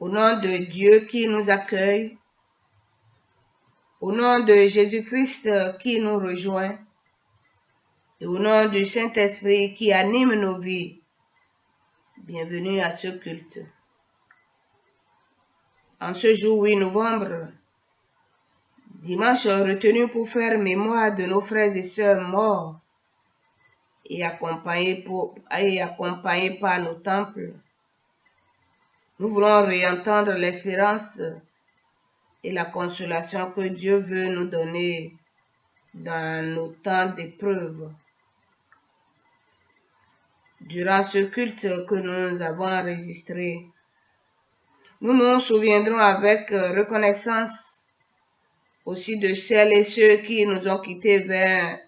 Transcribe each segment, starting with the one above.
Au nom de Dieu qui nous accueille, au nom de Jésus-Christ qui nous rejoint, et au nom du Saint-Esprit qui anime nos vies, bienvenue à ce culte. En ce jour 8 novembre, dimanche retenu pour faire mémoire de nos frères et sœurs morts et accompagnés par nos temples, nous voulons réentendre l'espérance et la consolation que Dieu veut nous donner dans nos temps d'épreuve. Durant ce culte que nous avons enregistré, nous nous souviendrons avec reconnaissance aussi de celles et ceux qui nous ont quittés vers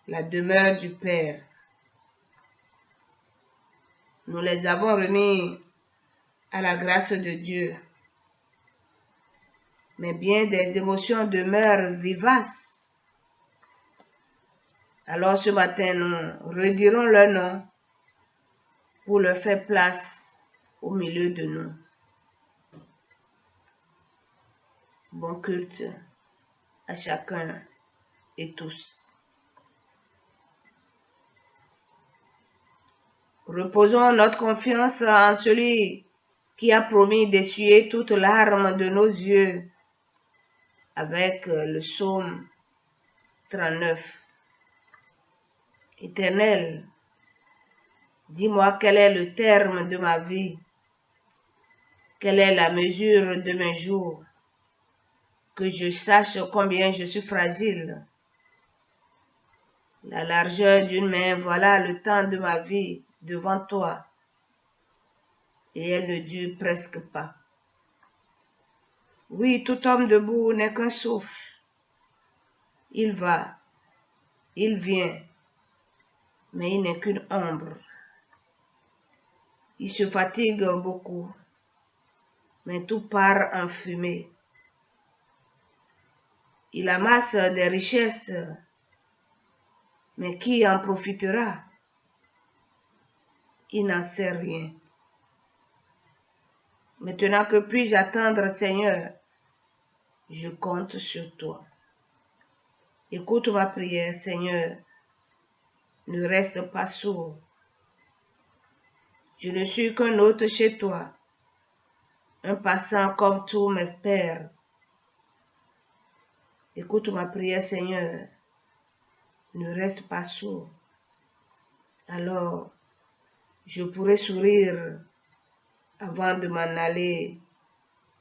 la demeure du Père. Nous les avons remis à la grâce de Dieu. Mais bien des émotions demeurent vivaces. Alors ce matin, nous redirons leur nom pour leur faire place au milieu de nous. Bon culte à chacun et tous. Reposons notre confiance en celui qui a promis d'essuyer toutes larmes de nos yeux avec le psaume 39. Éternel, dis-moi quel est le terme de ma vie, quelle est la mesure de mes jours, que je sache combien je suis fragile. La largeur d'une main, voilà le temps de ma vie devant toi, et elle ne dure presque pas. Oui, tout homme debout n'est qu'un souffle. Il va, il vient, mais il n'est qu'une ombre. Il se fatigue beaucoup, mais tout part en fumée. Il amasse des richesses, mais qui en profitera? Il n'en sait rien. Maintenant que puis-je attendre, Seigneur? Je compte sur toi. Écoute ma prière, Seigneur. Ne reste pas sourd. Je ne suis qu'un hôte chez toi, un passant comme tous mes pères. Écoute ma prière, Seigneur. Ne reste pas sourd. Alors, je pourrai sourire avant de m'en aller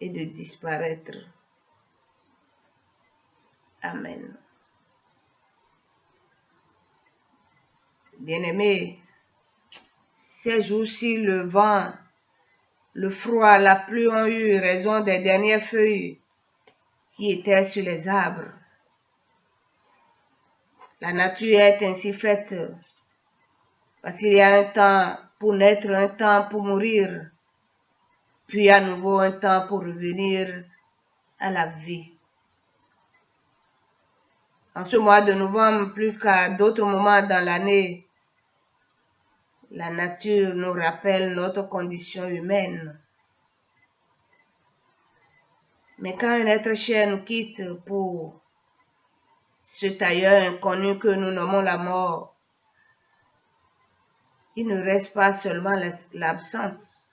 et de disparaître. Amen. Bien-aimés, ces jours-ci, le vent, le froid, la pluie ont eu raison des dernières feuilles qui étaient sur les arbres. La nature est ainsi faite, parce qu'il y a un temps pour naître, un temps pour mourir, puis à nouveau un temps pour revenir à la vie. En ce mois de novembre, plus qu'à d'autres moments dans l'année, la nature nous rappelle notre condition humaine. Mais quand un être cher nous quitte pour cet ailleurs inconnu que nous nommons la mort, il ne reste pas seulement l'absence.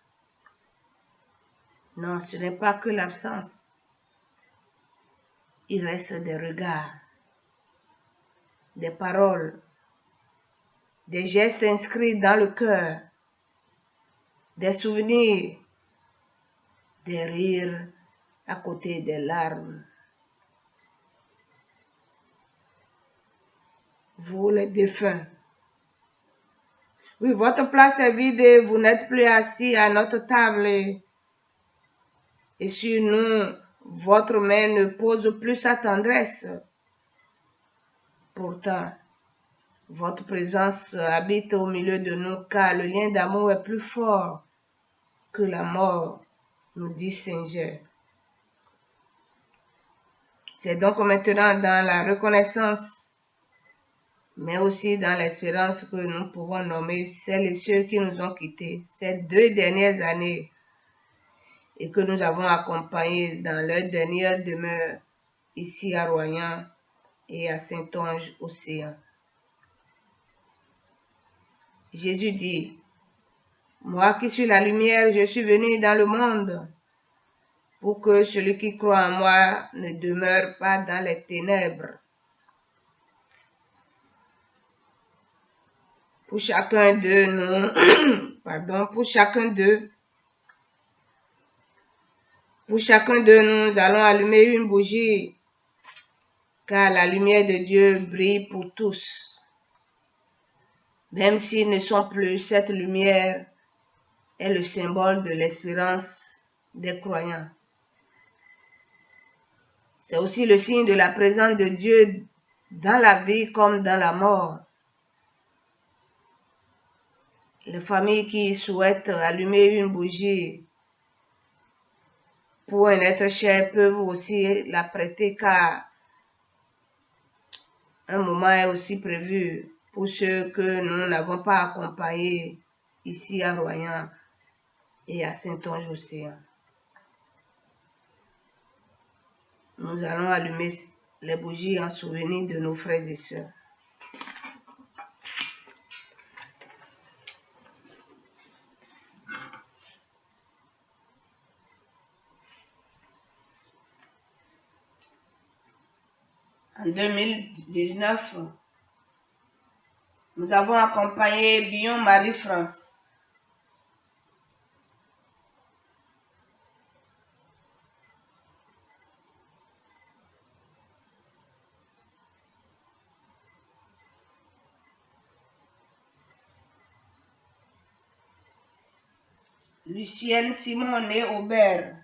Non, ce n'est pas que l'absence. Il reste des regards, des paroles, des gestes inscrits dans le cœur, des souvenirs, des rires à côté des larmes. Vous les défunts, oui, votre place est vide et vous n'êtes plus assis à notre table et sur nous, votre main ne pose plus sa tendresse. Pourtant, votre présence habite au milieu de nous car le lien d'amour est plus fort que la mort, nous dit Saint Jean. C'est donc maintenant dans la reconnaissance, mais aussi dans l'espérance que nous pouvons nommer celles et ceux qui nous ont quittés ces 2 dernières années et que nous avons accompagnés dans leur dernière demeure ici à Royan et à Saint-Onge-Océan. Jésus dit, « Moi qui suis la lumière, je suis venu dans le monde pour que celui qui croit en moi ne demeure pas dans les ténèbres. » Pour chacun d'eux, nous allons allumer une bougie, car la lumière de Dieu brille pour tous. Même s'ils ne sont plus, cette lumière est le symbole de l'espérance des croyants. C'est aussi le signe de la présence de Dieu dans la vie comme dans la mort. Les familles qui souhaitent allumer une bougie pour un être cher peuvent aussi la prêter, car un moment est aussi prévu pour ceux que nous n'avons pas accompagnés ici à Royan et à Saint-Onge-Océan. Nous allons allumer les bougies en souvenir de nos frères et sœurs. En 2019, nous avons accompagné Bion Marie-France. Lucienne Simon née Aubert.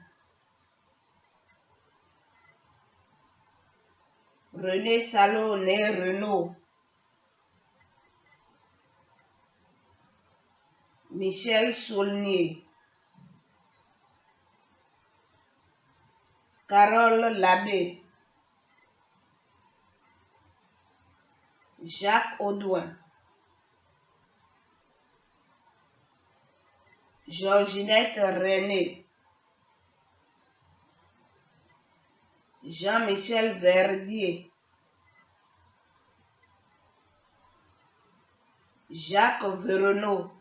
René Salo née Renaud. Michel Saulnier. Carole Labbé. Jacques Audouin. Georginette René. Jean-Michel Verdier. Jacques Veronneau.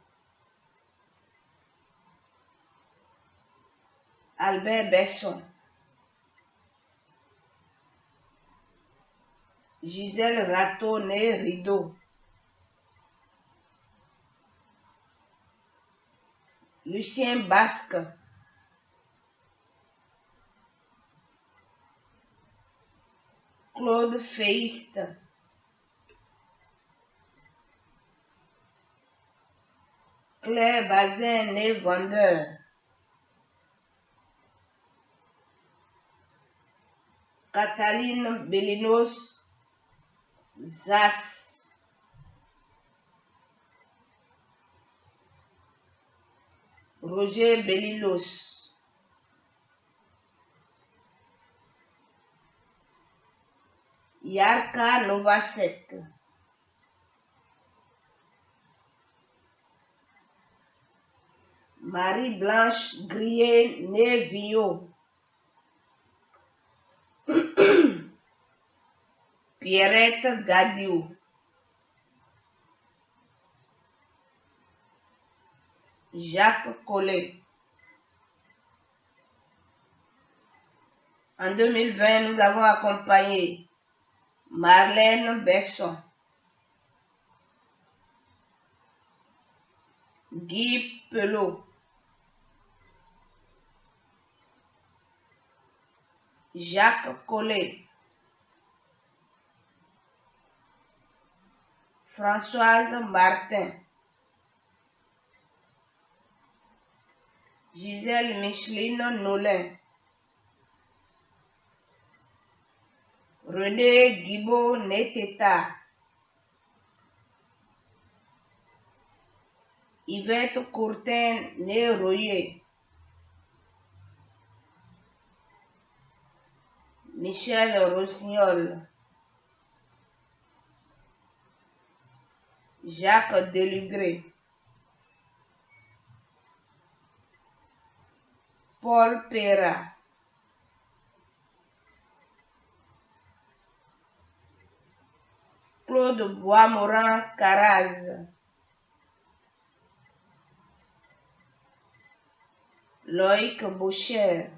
Albert Besson. Gisèle Rateau née Rideau. Lucien Basque. Claude Feiste. Claire Bazin née Vendeur. Cataline Bellinos Zas. Roger Bellilos. Yarka Novasek. Marie-Blanche Grier née Villot. Pierrette Gadiou. Jacques Collet. En 2020, nous avons accompagné Marlène Besson, Guy Pelot, Jacques Collet, Françoise Martin, Gisèle Micheline Nolin, René Guibaud Neteta, Yvette Courtin née Royer, Michel Rossignol, Jacques Delugré, Paul Péra, Claude Boismorand Caraz, Loïc Boucher,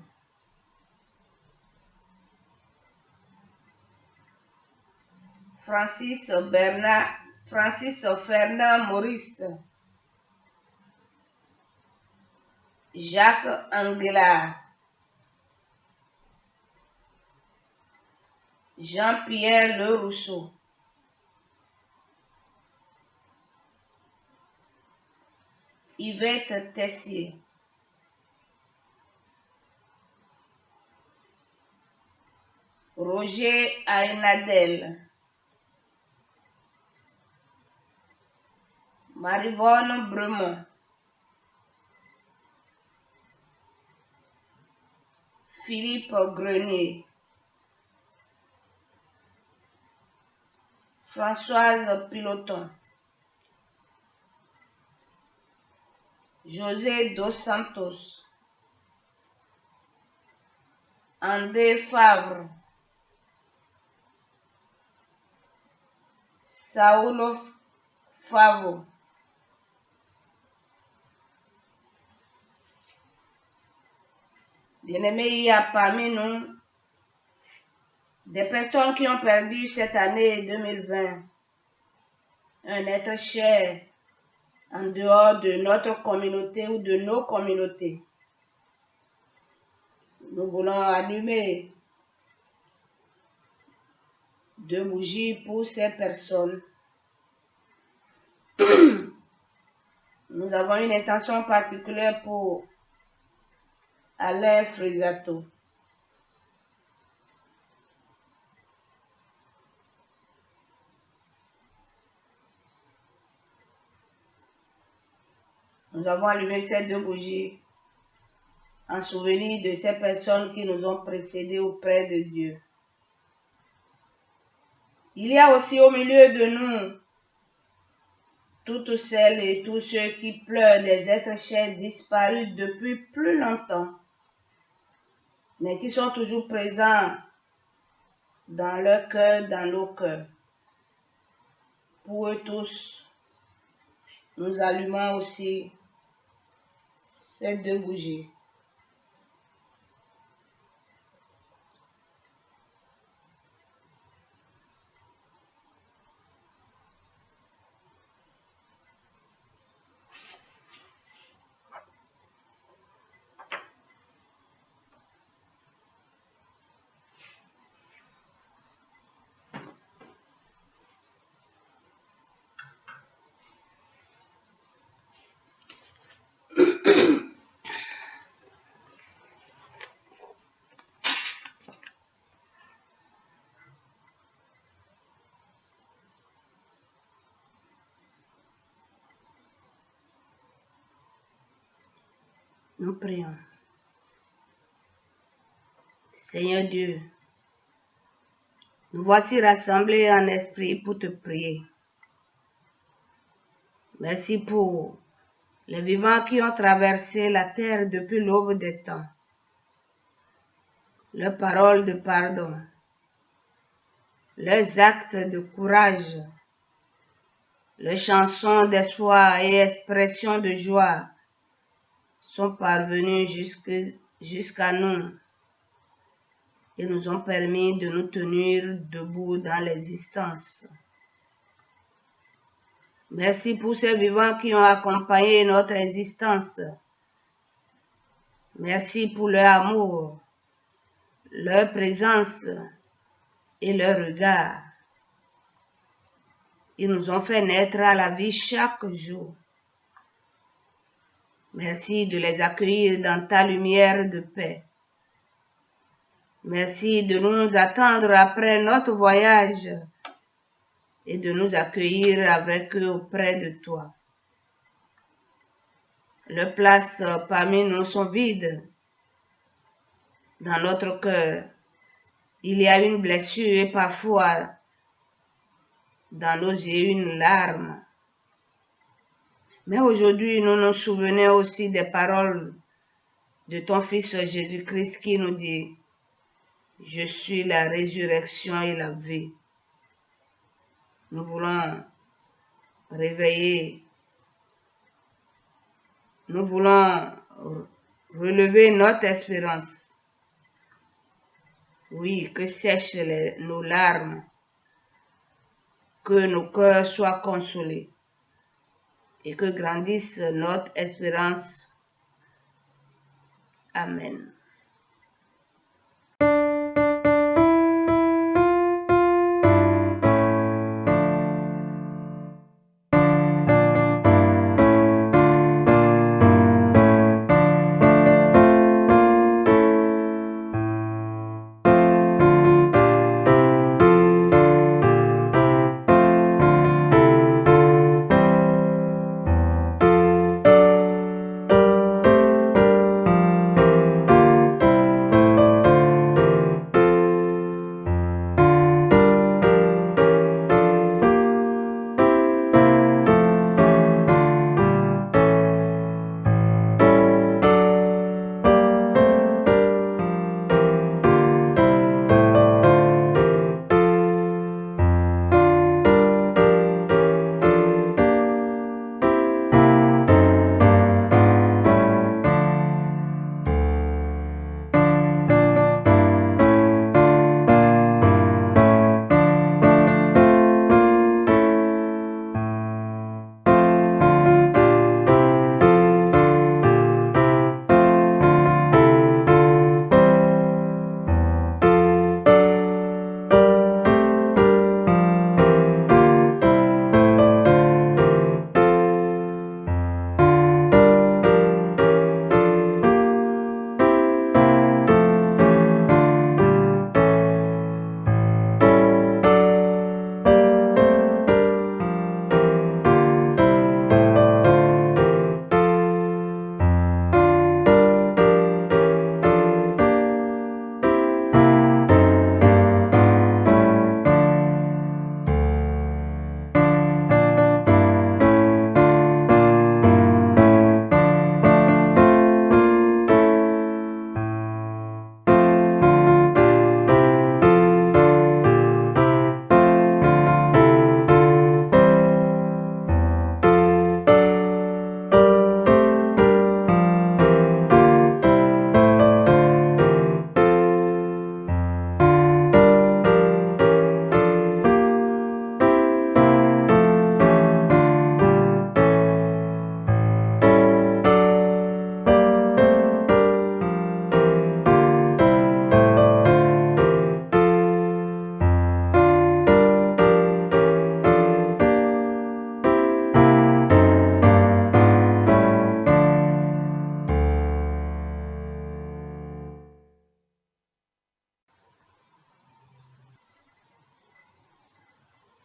Francis Fernand Maurice, Jacques Anglard, Jean-Pierre Le Rousseau, Yvette Tessier, Roger Ainadel, Marivonne Bremont, Philippe Grenier, Françoise Piloton, José Dos Santos, André Favre, Saulo Favo, bien-aimés, il y a parmi nous des personnes qui ont perdu cette année 2020 un être cher en dehors de notre communauté ou de nos communautés. Nous voulons allumer 2 bougies pour ces personnes. Nous avons une intention particulière pour Alain Frisato. Nous avons allumé ces 2 bougies en souvenir de ces personnes qui nous ont précédés auprès de Dieu. Il y a aussi au milieu de nous toutes celles et tous ceux qui pleurent des êtres chers disparus depuis plus longtemps, mais qui sont toujours présents dans leur cœur, dans nos cœurs. Pour eux tous, nous allumons aussi ces 2 bougies. Nous prions. Seigneur Dieu, nous voici rassemblés en esprit pour te prier. Merci pour les vivants qui ont traversé la terre depuis l'aube des temps. Leurs paroles de pardon, leurs actes de courage, leurs chansons d'espoir et expressions de joie sont parvenus jusqu'à nous et nous ont permis de nous tenir debout dans l'existence. Merci pour ces vivants qui ont accompagné notre existence. Merci pour leur amour, leur présence et leur regard. Ils nous ont fait naître à la vie chaque jour. Merci de les accueillir dans ta lumière de paix. Merci de nous attendre après notre voyage et de nous accueillir avec eux auprès de toi. Leurs places parmi nous sont vides. Dans notre cœur, il y a une blessure et parfois dans nos yeux une larme. Mais aujourd'hui, nous nous souvenons aussi des paroles de ton Fils Jésus-Christ qui nous dit, je suis la résurrection et la vie. Nous voulons réveiller, nous voulons relever notre espérance. Oui, que sèchent nos larmes, que nos cœurs soient consolés et que grandisse notre espérance. Amen.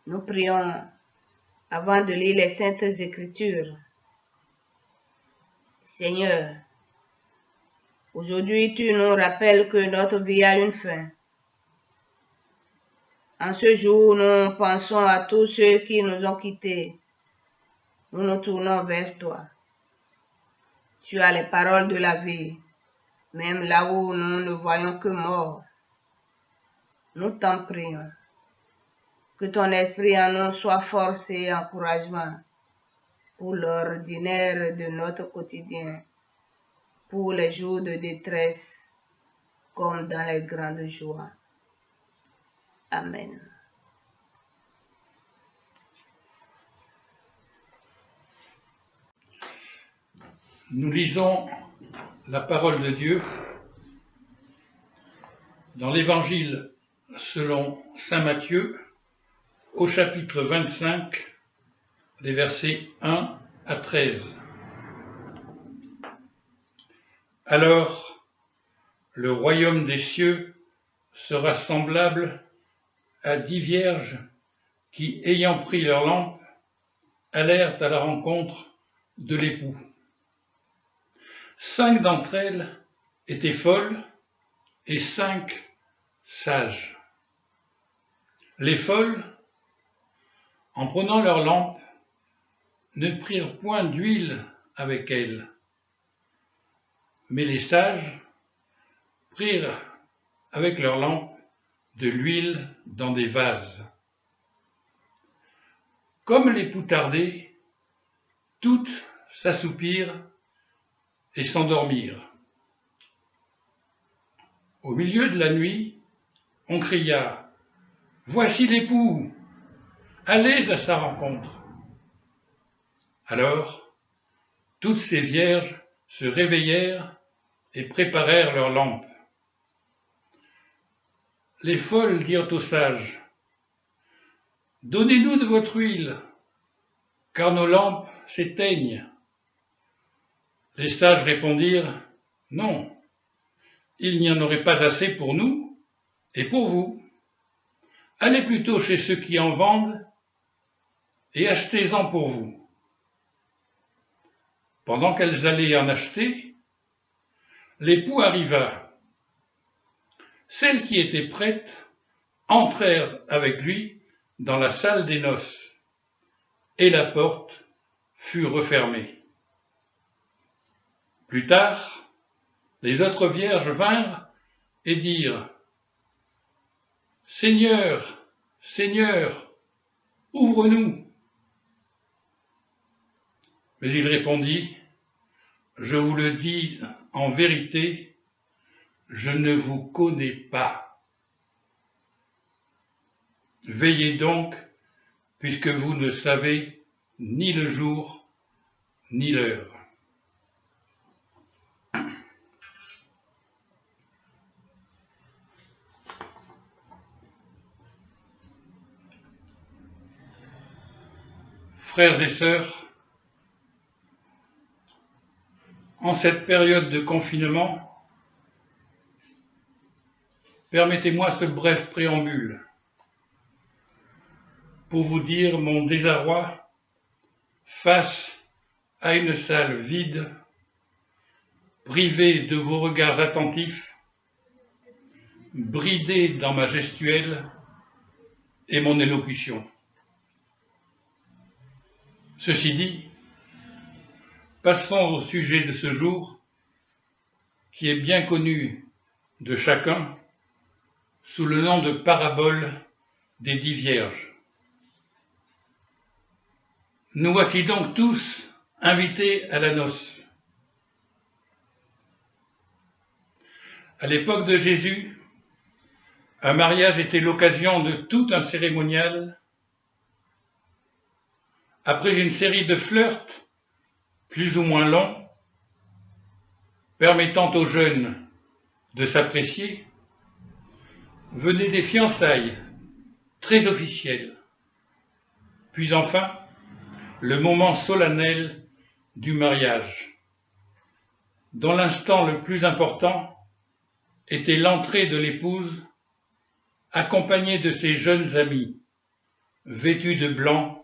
Nous prions avant de lire les Saintes Écritures. Seigneur, aujourd'hui tu nous rappelles que notre vie a une fin. En ce jour, nous pensons à tous ceux qui nous ont quittés. Nous nous tournons vers toi. Tu as les paroles de la vie, même là où nous ne voyons que mort. Nous t'en prions. Que ton esprit en nous soit force et encouragement pour l'ordinaire de notre quotidien, pour les jours de détresse comme dans les grandes joies. Amen. Nous lisons la parole de Dieu dans l'Évangile selon saint Matthieu, au chapitre 25, les versets 1 à 13. Alors, le royaume des cieux sera semblable à 10 vierges qui, ayant pris leur lampe, allèrent à la rencontre de l'époux. 5 d'entre elles étaient folles et 5 sages. Les folles, en prenant leur lampe, ne prirent point d'huile avec elles. Mais les sages prirent avec leurs lampes de l'huile dans des vases. Comme l'époux tardait, toutes s'assoupirent et s'endormirent. Au milieu de la nuit, on cria « Voici l'époux, allez à sa rencontre !» Alors, toutes ces vierges se réveillèrent et préparèrent leurs lampes. Les folles dirent aux sages « Donnez-nous de votre huile, car nos lampes s'éteignent. » Les sages répondirent « Non, il n'y en aurait pas assez pour nous et pour vous. Allez plutôt chez ceux qui en vendent et achetez-en pour vous. » Pendant qu'elles allaient en acheter, l'époux arriva. Celles qui étaient prêtes entrèrent avec lui dans la salle des noces, et la porte fut refermée. Plus tard, les autres vierges vinrent et dirent « Seigneur, Seigneur, ouvre-nous !» Mais il répondit « Je vous le dis en vérité, je ne vous connais pas. Veillez donc, puisque vous ne savez ni le jour ni l'heure. » Frères et sœurs, en cette période de confinement, permettez-moi ce bref préambule pour vous dire mon désarroi face à une salle vide, privée de vos regards attentifs, bridée dans ma gestuelle et mon élocution. Ceci dit, passons au sujet de ce jour, qui est bien connu de chacun sous le nom de parabole des 10 vierges. Nous voici donc tous invités à la noce. À l'époque de Jésus, un mariage était l'occasion de tout un cérémonial. Après une série de flirts plus ou moins longs, permettant aux jeunes de s'apprécier, venaient des fiançailles très officielles, puis enfin le moment solennel du mariage, dont l'instant le plus important était l'entrée de l'épouse accompagnée de ses jeunes amis, vêtus de blanc,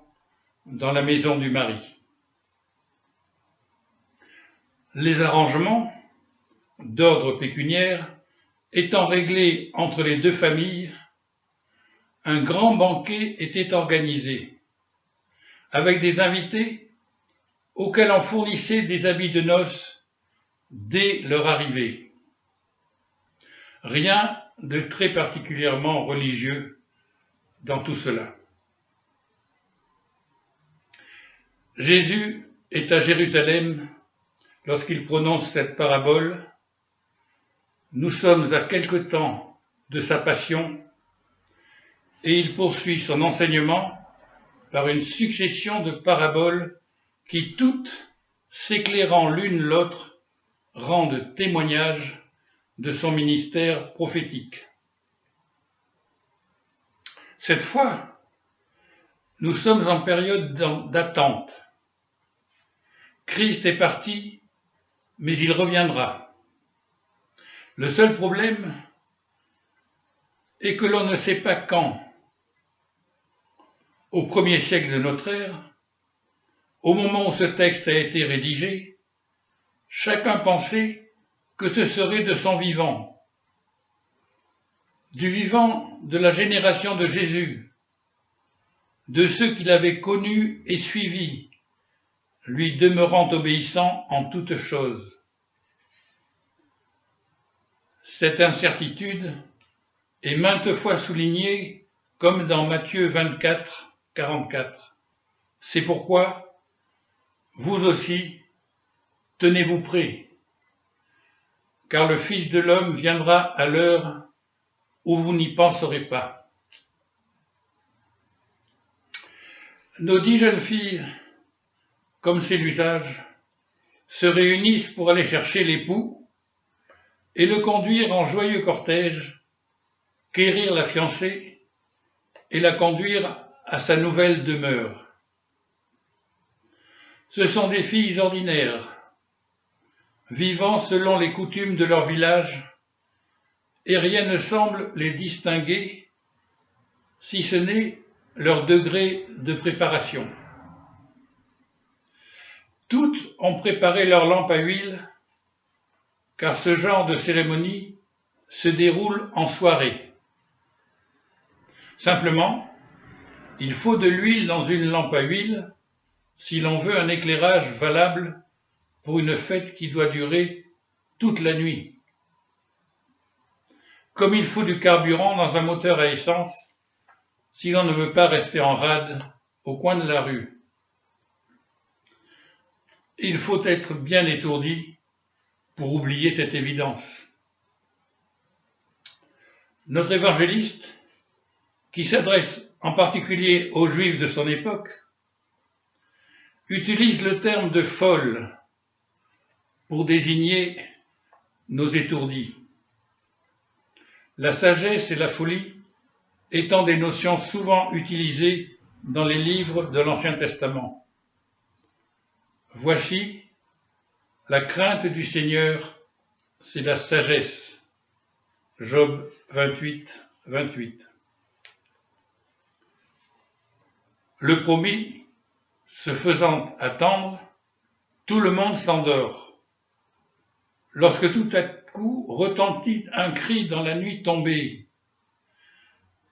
dans la maison du mari. Les arrangements, d'ordre pécuniaire, étant réglés entre les deux familles, un grand banquet était organisé, avec des invités auxquels on fournissait des habits de noces dès leur arrivée. Rien de très particulièrement religieux dans tout cela. Jésus est à Jérusalem lorsqu'il prononce cette parabole. Nous sommes à quelque temps de sa passion et il poursuit son enseignement par une succession de paraboles qui toutes, s'éclairant l'une l'autre, rendent témoignage de son ministère prophétique. Cette fois, nous sommes en période d'attente. Christ est parti, mais il reviendra. Le seul problème est que l'on ne sait pas quand. Au 1er siècle de notre ère, au moment où ce texte a été rédigé, chacun pensait que ce serait de son vivant, du vivant de la génération de Jésus, de ceux qu'il avait connus et suivis, lui demeurant obéissant en toutes choses. Cette incertitude est maintes fois soulignée comme dans Matthieu 24, 44. C'est pourquoi, vous aussi, tenez-vous prêts, car le Fils de l'homme viendra à l'heure où vous n'y penserez pas. Nos 10 jeunes filles, comme c'est l'usage, se réunissent pour aller chercher l'époux et le conduire en joyeux cortège, quérir la fiancée et la conduire à sa nouvelle demeure. Ce sont des filles ordinaires, vivant selon les coutumes de leur village, et rien ne semble les distinguer, si ce n'est leur degré de préparation. Toutes ont préparé leur lampe à huile, car ce genre de cérémonie se déroule en soirée. Simplement, il faut de l'huile dans une lampe à huile si l'on veut un éclairage valable pour une fête qui doit durer toute la nuit. Comme il faut du carburant dans un moteur à essence si l'on ne veut pas rester en rade au coin de la rue. Il faut être bien étourdi pour oublier cette évidence. Notre évangéliste, qui s'adresse en particulier aux Juifs de son époque, utilise le terme de folle pour désigner nos étourdis. La sagesse et la folie étant des notions souvent utilisées dans les livres de l'Ancien Testament. Voici, la crainte du Seigneur, c'est la sagesse. Job 28, 28. Le promis se faisant attendre, tout le monde s'endort. Lorsque tout à coup retentit un cri dans la nuit tombée.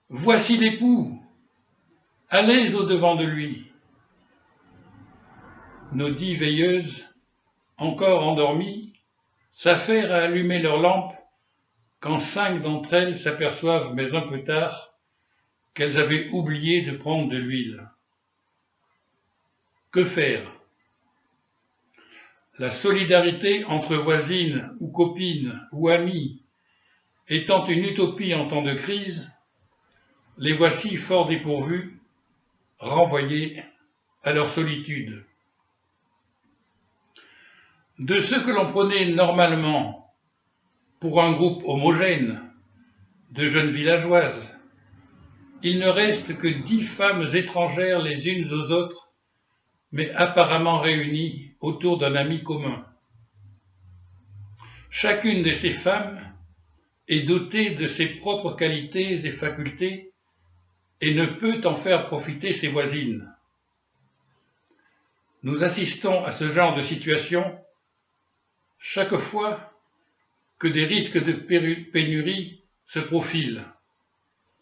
Voici l'époux, allez au-devant de lui. Nos 10 veilleuses, encore endormies, s'affairent à allumer leurs lampes quand 5 d'entre elles s'aperçoivent, mais un peu tard, qu'elles avaient oublié de prendre de l'huile. Que faire? La solidarité entre voisines ou copines ou amies étant une utopie en temps de crise, les voici fort dépourvus, renvoyés à leur solitude. De ceux que l'on prenait normalement pour un groupe homogène de jeunes villageoises, il ne reste que 10 femmes étrangères les unes aux autres, mais apparemment réunies autour d'un ami commun. Chacune de ces femmes est dotée de ses propres qualités et facultés et ne peut en faire profiter ses voisines. Nous assistons à ce genre de situation chaque fois que des risques de pénurie se profilent.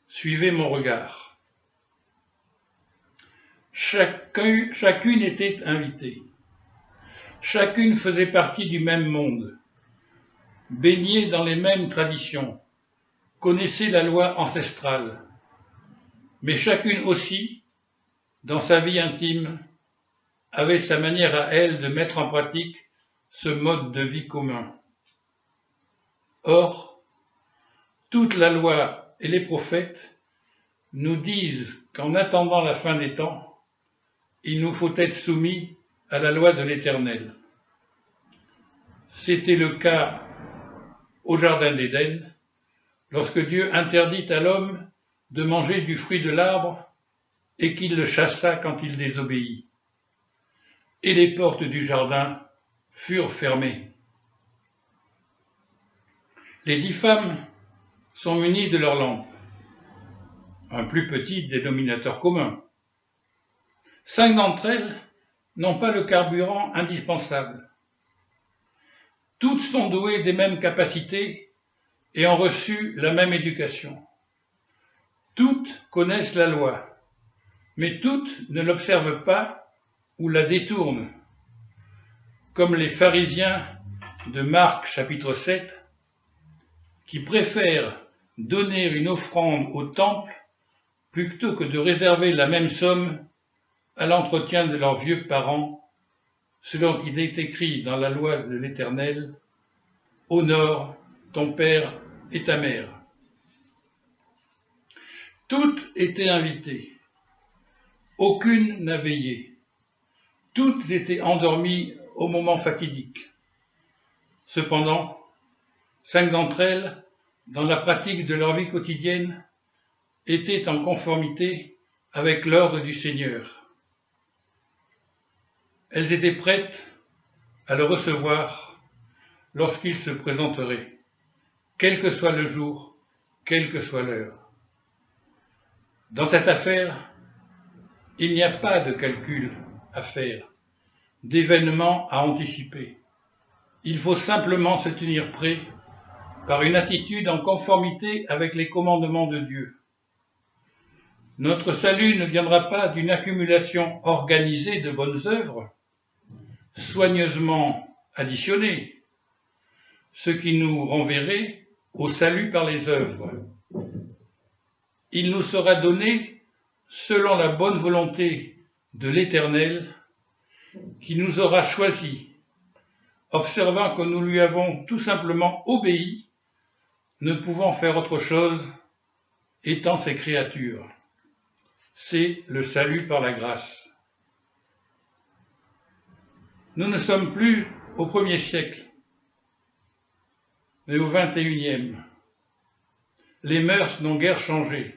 Suivez mon regard. Chacune était invitée. Chacune faisait partie du même monde, baignait dans les mêmes traditions, connaissait la loi ancestrale. Mais chacune aussi, dans sa vie intime, avait sa manière à elle de mettre en pratique ce mode de vie commun. Or, toute la loi et les prophètes nous disent qu'en attendant la fin des temps, il nous faut être soumis à la loi de l'Éternel. C'était le cas au Jardin d'Éden, lorsque Dieu interdit à l'homme de manger du fruit de l'arbre et qu'il le chassa quand il désobéit. Et les portes du jardin furent fermées. Les 10 femmes sont munies de leurs lampes, un plus petit dénominateur commun. 5 d'entre elles n'ont pas le carburant indispensable. Toutes sont douées des mêmes capacités et ont reçu la même éducation. Toutes connaissent la loi, mais toutes ne l'observent pas ou la détournent, comme les pharisiens de Marc chapitre 7, qui préfèrent donner une offrande au temple plutôt que de réserver la même somme à l'entretien de leurs vieux parents, selon qu'il est écrit dans la loi de l'Éternel, « Honore ton père et ta mère ». Toutes étaient invitées, aucune n'a veillé, toutes étaient endormies au moment fatidique. Cependant, 5 d'entre elles, dans la pratique de leur vie quotidienne, étaient en conformité avec l'ordre du Seigneur. Elles étaient prêtes à le recevoir lorsqu'il se présenterait, quel que soit le jour, quelle que soit l'heure. Dans cette affaire, il n'y a pas de calcul à faire, d'événements à anticiper. Il faut simplement se tenir prêt par une attitude en conformité avec les commandements de Dieu. Notre salut ne viendra pas d'une accumulation organisée de bonnes œuvres, soigneusement additionnées, ce qui nous renverrait au salut par les œuvres. Il nous sera donné selon la bonne volonté de l'Éternel qui nous aura choisis, observant que nous lui avons tout simplement obéi, ne pouvant faire autre chose, étant ses créatures. C'est le salut par la grâce. Nous ne sommes plus au 1er siècle, mais au 21e. Les mœurs n'ont guère changé.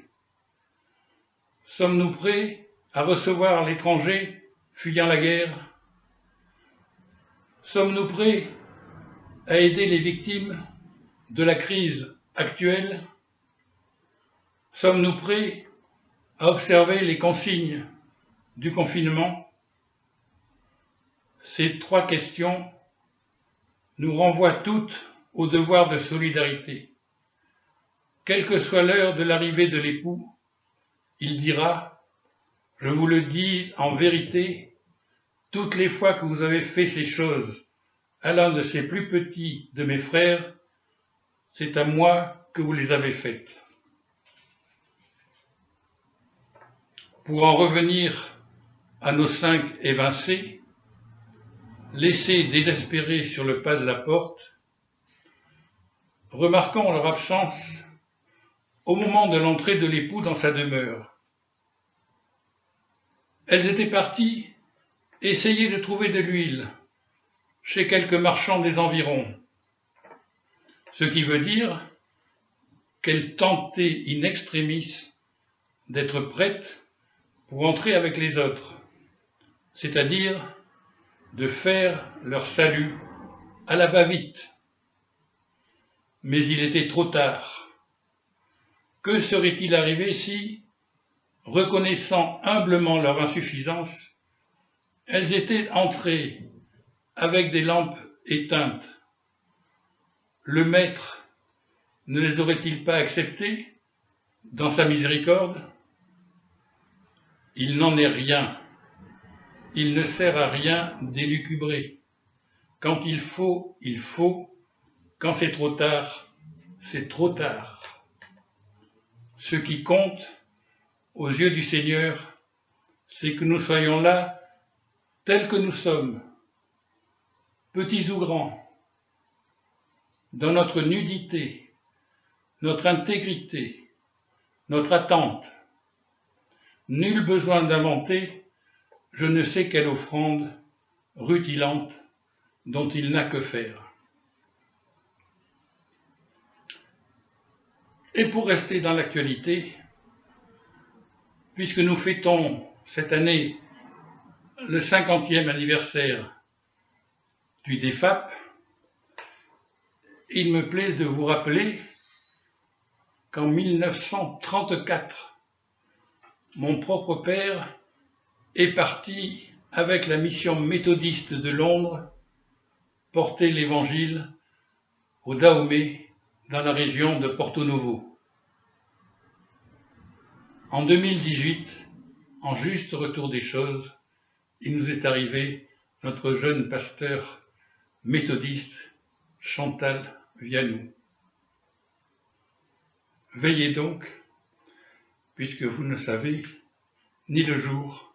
Sommes-nous prêts à recevoir l'étranger fuyant la guerre? Sommes-nous prêts à aider les victimes de la crise actuelle? Sommes-nous prêts à observer les consignes du confinement? Ces 3 questions nous renvoient toutes au devoir de solidarité. Quelle que soit l'heure de l'arrivée de l'époux, il dira « Je vous le dis en vérité, toutes les fois que vous avez fait ces choses à l'un de ces plus petits de mes frères, c'est à moi que vous les avez faites. » Pour en revenir à nos 5 évincés, laissés désespérés sur le pas de la porte, remarquons leur absence au moment de l'entrée de l'époux dans sa demeure. Elles étaient parties essayer de trouver de l'huile chez quelques marchands des environs, ce qui veut dire qu'elles tentaient in extremis d'être prêtes pour entrer avec les autres, c'est-à-dire de faire leur salut à la va-vite. Mais il était trop tard. Que serait-il arrivé si, reconnaissant humblement leur insuffisance, elles étaient entrées avec des lampes éteintes? Le Maître ne les aurait-il pas acceptées dans sa miséricorde? Il n'en est rien. Il ne sert à rien d'élucubrer. Quand il faut, il faut. Quand c'est trop tard, c'est trop tard. Ce qui compte, aux yeux du Seigneur, c'est que nous soyons là, tels que nous sommes, petits ou grands, dans notre nudité, notre intégrité, notre attente. Nul besoin d'inventer je ne sais quelle offrande rutilante dont il n'a que faire. Et pour rester dans l'actualité, puisque nous fêtons cette année le 50e anniversaire du DEFAP, il me plaît de vous rappeler qu'en 1934, mon propre père est parti avec la mission méthodiste de Londres porter l'Évangile au Dahomey dans la région de Porto Novo. En 2018, en juste retour des choses, il nous est arrivé notre jeune pasteur méthodiste, Chantal Vianou. Veillez donc, puisque vous ne savez ni le jour,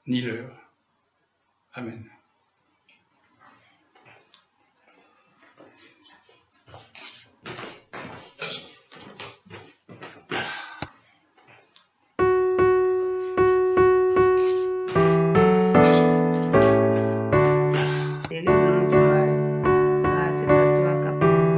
ni l'heure. Amen. Délivre-nous du mal, car c'est à toi qu'appartient.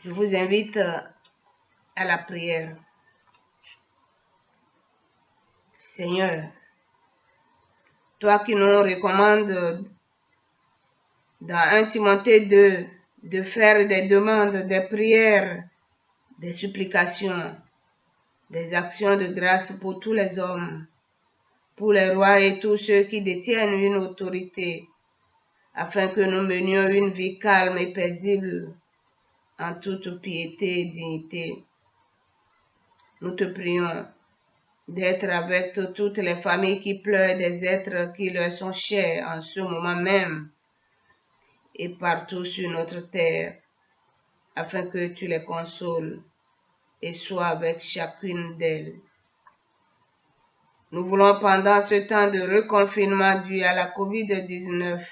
Je vous invite à la prière. Seigneur, toi qui nous recommandes dans 1 Timothée 2 de faire des demandes, des prières, des supplications, des actions de grâce pour tous les hommes, pour les rois et tous ceux qui détiennent une autorité, afin que nous menions une vie calme et paisible en toute piété et dignité. Nous te prions d'être avec toutes les familles qui pleurent des êtres qui leur sont chers en ce moment même et partout sur notre terre, afin que tu les consoles et sois avec chacune d'elles. Nous voulons pendant ce temps de reconfinement dû à la COVID-19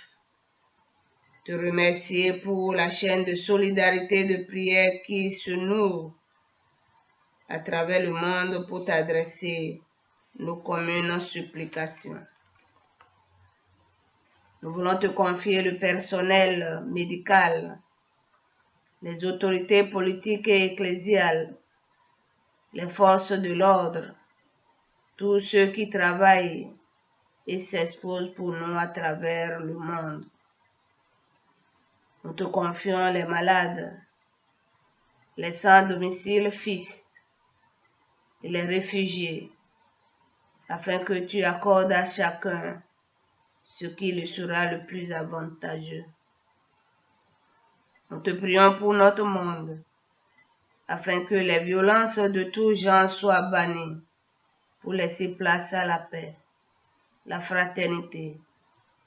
te remercier pour la chaîne de solidarité de prière qui se noue à travers le monde pour t'adresser nos communes supplications. Nous voulons te confier le personnel médical, les autorités politiques et ecclésiales, les forces de l'ordre, tous ceux qui travaillent et s'exposent pour nous à travers le monde. Nous te confions les malades, les sans domicile fixes et les réfugiés, afin que tu accordes à chacun ce qui lui sera le plus avantageux. Nous te prions pour notre monde, afin que les violences de tout genre soient bannies, pour laisser place à la paix, la fraternité,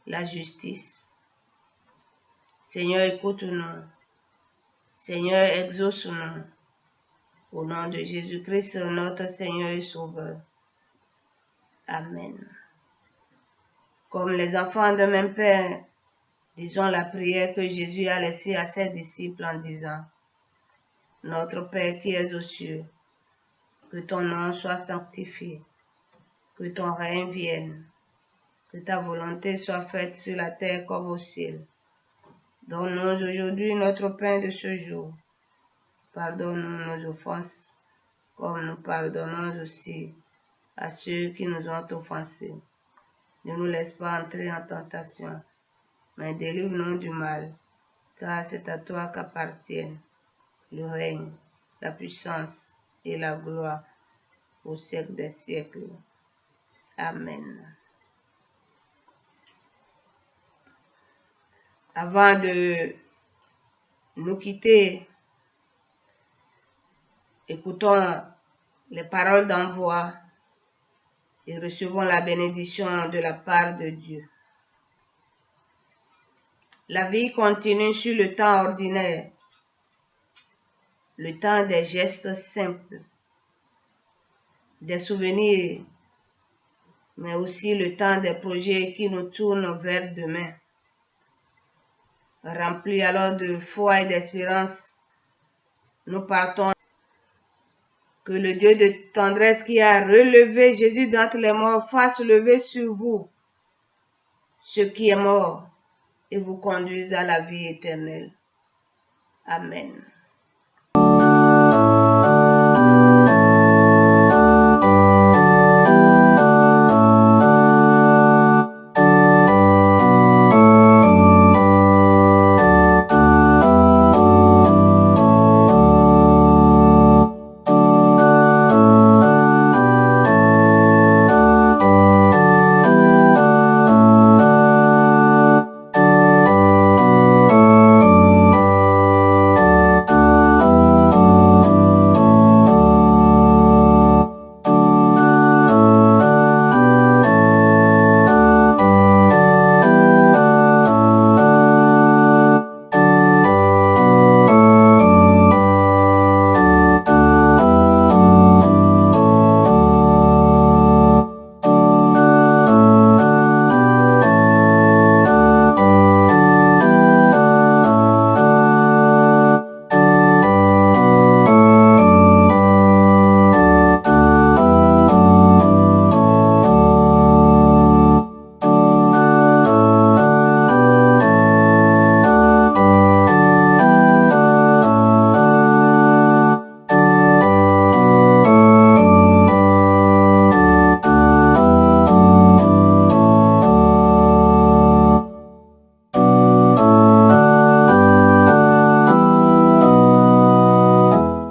la justice. Seigneur, écoute-nous. Seigneur, exauce-nous. Au nom de Jésus-Christ, notre Seigneur et Sauveur. Amen. Comme les enfants de même Père, disons la prière que Jésus a laissée à ses disciples en disant: Notre Père qui es aux cieux, que ton nom soit sanctifié, que ton règne vienne, que ta volonté soit faite sur la terre comme au ciel. Donne-nous aujourd'hui notre pain de ce jour. Pardonne-nous nos offenses, comme nous pardonnons aussi à ceux qui nous ont offensés. Ne nous laisse pas entrer en tentation, mais délivre-nous du mal, car c'est à toi qu'appartiennent le règne, la puissance et la gloire au siècle des siècles. Amen. Avant de nous quitter, écoutons les paroles d'envoi et recevons la bénédiction de la part de Dieu. La vie continue sur le temps ordinaire, le temps des gestes simples, des souvenirs, mais aussi le temps des projets qui nous tournent vers demain. Remplis alors de foi et d'espérance, nous partons. Que le Dieu de tendresse qui a relevé Jésus d'entre les morts fasse lever sur vous ce qui est mort et vous conduise à la vie éternelle. Amen.